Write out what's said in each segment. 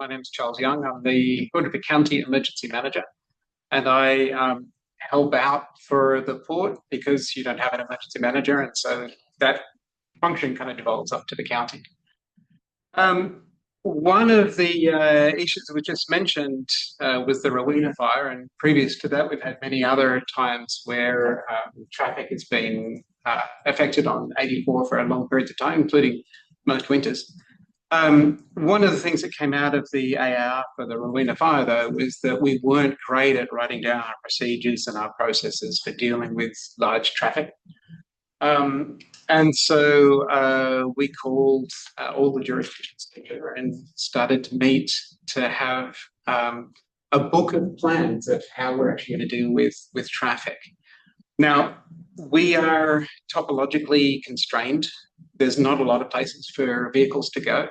My name is Charles Young. I'm the Klapprich County Emergency Manager, and I help out for the port because you don't have an emergency manager, and so that function kind of devolves up to the county. One of the issues that we just mentioned was the Rowena fire, and previous to that, we've had many other times where traffic has been affected on 84 for a long period of time, including most winters. One of the things that came out of the AR for the Rowena fire, though, was that we weren't great at writing down our procedures and our processes for dealing with large traffic. And so we called all the jurisdictions together and started to meet to have a book of plans of how we're actually going to deal with traffic. Now, we are topologically constrained. There's not a lot of places for vehicles to go.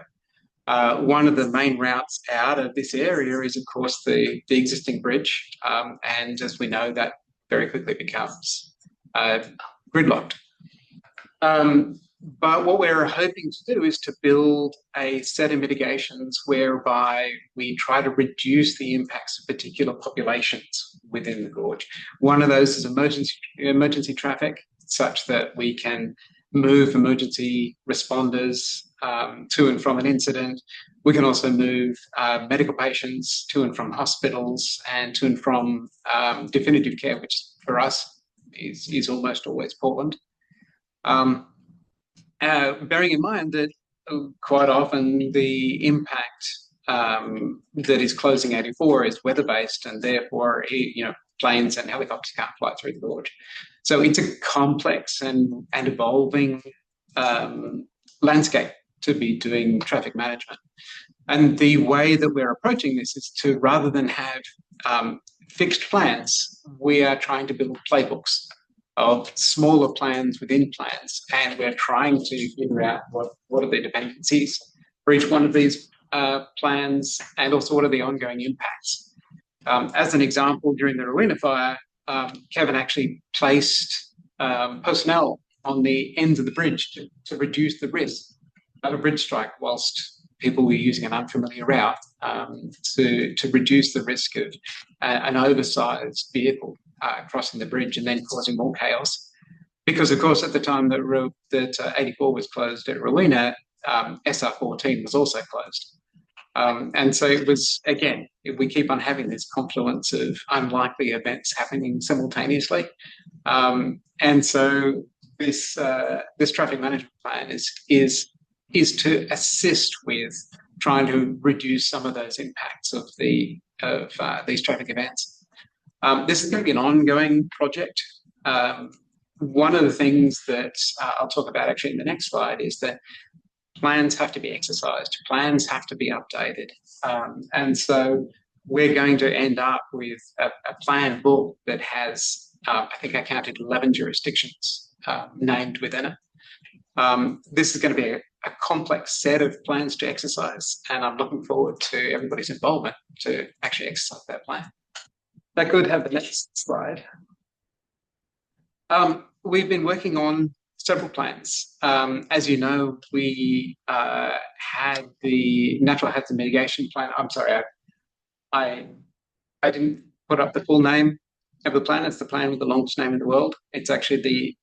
One of the main routes out of this area is, of course, the existing bridge. And as we know, that very quickly becomes gridlocked. But what we're hoping to do is to build a set of mitigations whereby we try to reduce the impacts of particular populations within the gorge. One of those is emergency traffic, such that we can move emergency responders to and from an incident. We can also move medical patients to and from hospitals and to and from definitive care, which for us is almost always Portland. Bearing in mind that quite often the impact that is closing 84 is weather-based, and therefore, planes and helicopters can't fly through the gorge. So it's a complex and evolving landscape to be doing traffic management. And the way that we're approaching this is to, rather than have fixed plans, we are trying to build playbooks of smaller plans within plans, and we're trying to figure out what are the dependencies for each one of these plans, and also what are the ongoing impacts. As an example, during the Rowena fire, Kevin actually placed personnel on the ends of the bridge to reduce the risk of a bridge strike whilst people were using an unfamiliar route, to reduce the risk of an oversized vehicle crossing the bridge and then causing more chaos. Because, of course, at the time that 84 was closed at Rowena, SR14 was also closed. And so it was, again, we keep on having this confluence of unlikely events happening simultaneously. And so this traffic management plan is to assist with trying to reduce some of those impacts of these traffic events. This is going to be an ongoing project. One of the things that I'll talk about actually in the next slide is that plans have to be exercised, plans have to be updated. And so we're going to end up with a plan book that has, I think I counted 11 jurisdictions named within it. This is going to be a complex set of plans to exercise, and I'm looking forward to everybody's involvement to actually exercise that plan. That could have the next slide. We've been working on several plans. As you know, we had the Natural Hazard Mitigation Plan. I'm sorry, I didn't put up the full name of the plan. It's the plan with the longest name in the world. It's actually the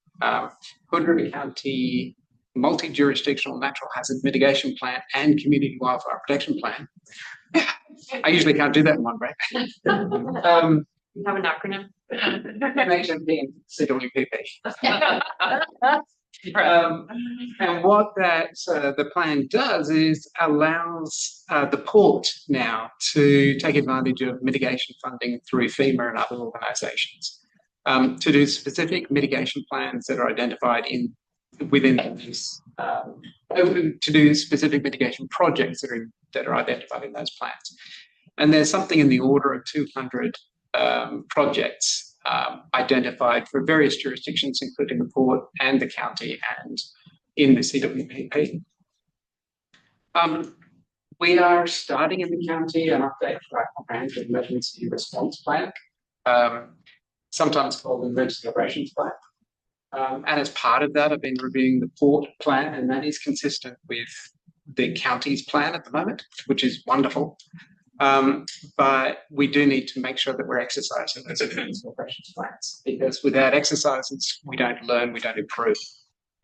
Klapprich County Multi-Jurisdictional Natural Hazard Mitigation Plan and Community Wildfire Protection Plan. I usually can't do that in one break. You have an acronym? MHMP and CWPP. And what the plan does is allows the port now to take advantage of mitigation funding through FEMA and other organisations to do specific mitigation plans that are identified within these, to do specific mitigation projects that are identified in those plans. And there's something in the order of 200 projects identified for various jurisdictions, including the port and the county and in the CWPP. We are starting in the county an update for our comprehensive emergency response plan, sometimes called the emergency operations plan. And as part of that, I've been reviewing the port plan, and that is consistent with the county's plan at the moment, which is wonderful. But we do need to make sure that we're exercising those advanced operations plans, because without exercises, we don't learn, we don't improve.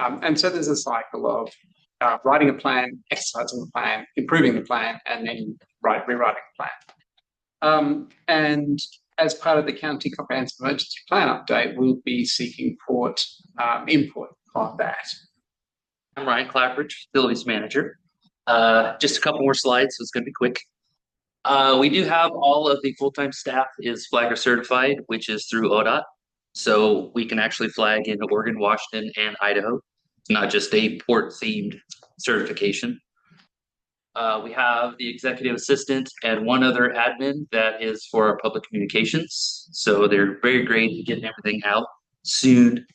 And so there's a cycle of writing a plan, exercising the plan, improving the plan, and then rewriting the plan. And as part of the county comprehensive emergency plan update, we'll be seeking input on that. I'm Ryan Klapprich, facilities manager. Just a couple more slides, so it's going to be quick. We do have all of the full-time staff is flagger certified, which is through ODOT. So we can actually flag in Oregon, Washington, and Idaho. It's not just a port-themed certification. We have the executive assistant and one other admin that is for our public communications. So they're very great at getting everything out soon,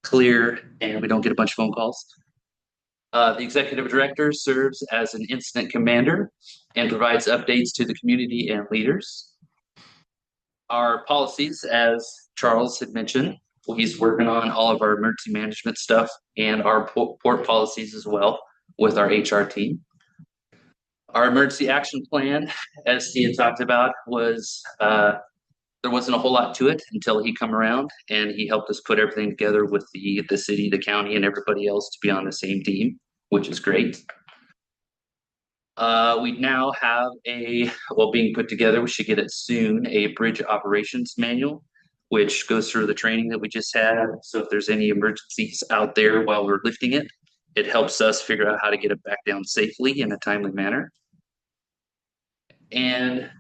clear, and we don't get a bunch of phone calls. The executive director serves as an incident commander and provides updates to the community and leaders. Our policies, as Charles had mentioned, he's working on all of our emergency management stuff and our port policies as well with our HR team. Our emergency action plan, as he had talked about, was there wasn't a whole lot to it until he come around and he helped us put everything together with the city, the county, and everybody else to be on the same team, which is great. We now have being put together, we should get it soon, a bridge operations manual, which goes through the training that we just had. So if there's any emergencies out there while we're lifting it, it helps us figure out how to get it back down safely in a timely manner. And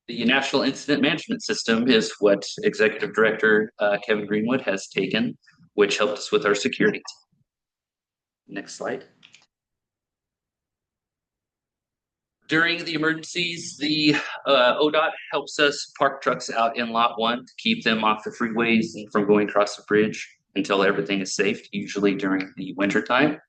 the National Incident Management System is what Executive Director Kevin Greenwood has taken, which helped us with our security team. Next slide. During the emergencies, the ODOT helps us park trucks out in Lot 1 to keep them off the freeways and from going across the bridge until everything is safe, usually during the winter time.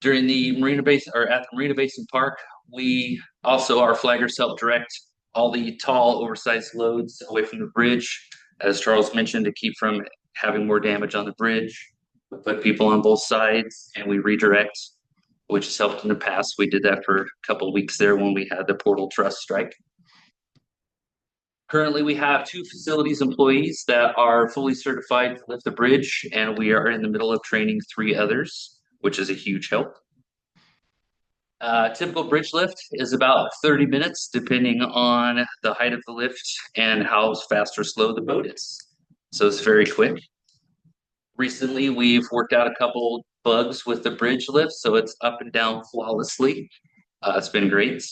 During the Marina Basin, or at the Marina Basin Park, we also, our flaggers help direct all the tall, oversized loads away from the bridge, as Charles mentioned, to keep from having more damage on the bridge. We put people on both sides and we redirect, which has helped in the past. We did that for a couple of weeks there when we had the portal trust strike. Currently, we have 2 facilities employees that are fully certified to lift the bridge, and we are in the middle of training 3 others, which is a huge help. Typical bridge lift is about 30 minutes, depending on the height of the lift and how fast or slow the boat is. So it's very quick. Recently, we've worked out a couple bugs with the bridge lift, so it's up and down flawlessly. It's been great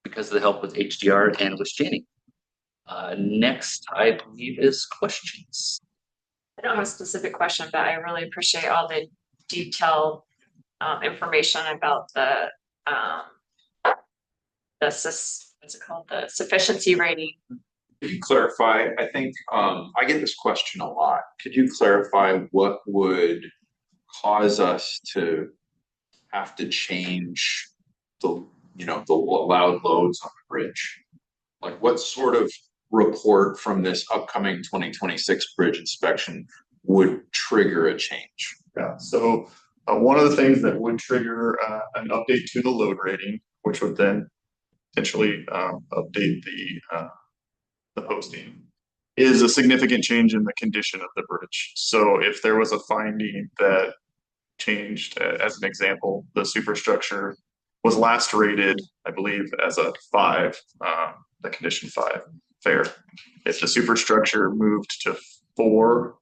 because of the help with HDR and with Jenny. Next, I believe, is questions. I don't have a specific question, but I really appreciate all the detailed information about the sufficiency rating. Could you clarify? I think I get this question a lot. Could you clarify what would cause us to have to change the allowed loads on the bridge? Like, what sort of report from this upcoming 2026 bridge inspection would trigger a change? Yeah, so one of the things that would trigger an update to the load rating, which would then potentially update the posting, is a significant change in the condition of the bridge. So if there was a finding that changed, as an example, the superstructure was last rated, I believe, as a 5, the condition 5, fair. If the superstructure moved to 4,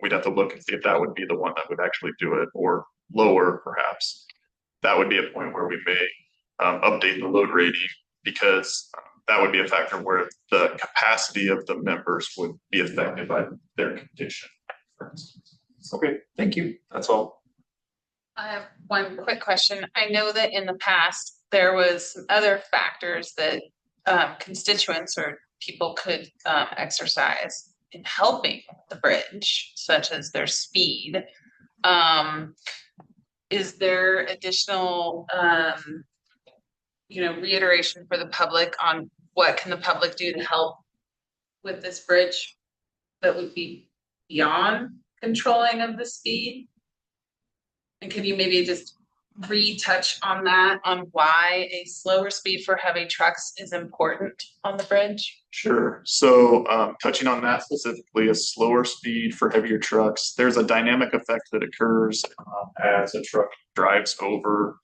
we'd have to look and see if that would be the one that would actually do it, or lower perhaps. That would be a point where we may update the load rating, because that would be a factor where the capacity of the members would be affected by their condition, for instance. Okay, thank you. That's all. I have one quick question. I know that in the past, there was some other factors that constituents or people could exercise in helping the bridge, such as their speed. Is there additional reiteration for the public on what can the public do to help with this bridge that would be beyond controlling of the speed? And can you maybe just retouch on that, on why a slower speed for heavy trucks is important on the bridge? Sure. So touching on that specifically, a slower speed for heavier trucks, there's a dynamic effect that occurs as a truck drives over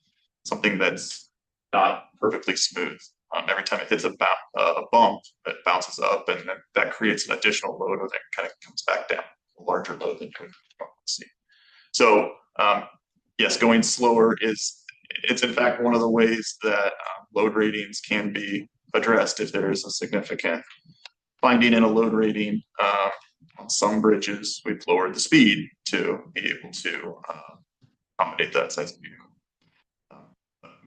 something that's not perfectly smooth. Every time it hits a bump, it bounces up, and then that creates an additional load, or then kind of comes back down, a larger load than we see. So yes, going slower it's in fact one of the ways that load ratings can be addressed if there is a significant finding in a load rating. On some bridges, we've lowered the speed to be able to accommodate that size of vehicle.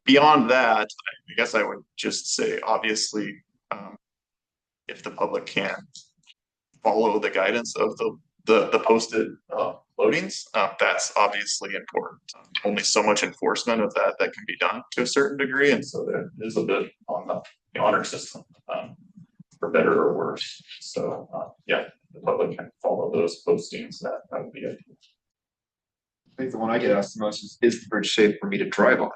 Beyond that, I guess I would just say, obviously, if the public can follow the guidance of the posted loadings, that's obviously important. Only so much enforcement of that can be done to a certain degree, and so there is a bit on the honor system, for better or worse. So yeah, the public can follow those postings. That would be ideal. I think the one I get asked the most is the bridge safe for me to drive on?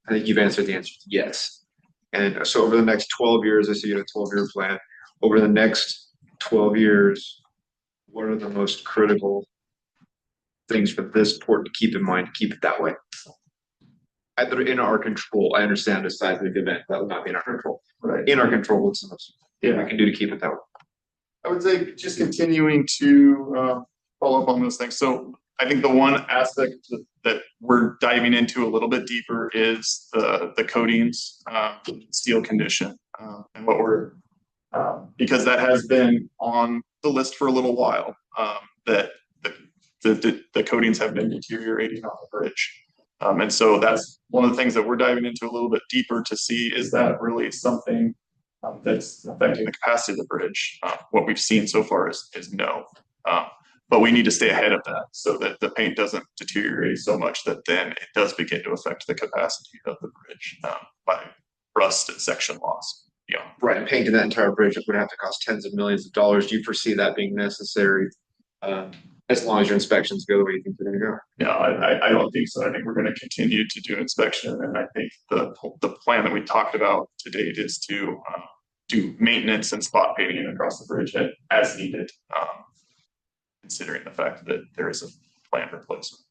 I think you've answered the answer to yes. And so over the next 12 years, I see you have a 12-year plan. Over the next 12 years, what are the most critical things for this port to keep in mind to keep it that way? Either in our control. I understand the size of the event, that would not be in our control. Right. In our control, what's the most we can do to keep it that way? I would say just continuing to follow up on those things. So I think the one aspect that we're diving into a little bit deeper is the coatings, steel condition, and what we're because that has been on the list for a little while. That the coatings have been deteriorating on the bridge, and so that's one of the things that we're diving into a little bit deeper to see, is that really something that's affecting the capacity of the bridge. What we've seen so far is no. But we need to stay ahead of that so that the paint doesn't deteriorate so much that then it does begin to affect the capacity of the bridge by rust and section loss. Yeah. Right, and painting that entire bridge would have to cost tens of millions of dollars. Do you foresee that being necessary? As long as your inspections go the way you think they're gonna go? Yeah, I don't think so. I think we're gonna continue to do inspection, and I think the plan that we talked about to date is to do maintenance and spot painting across the bridge as needed. Considering the fact that there is a planned replacement.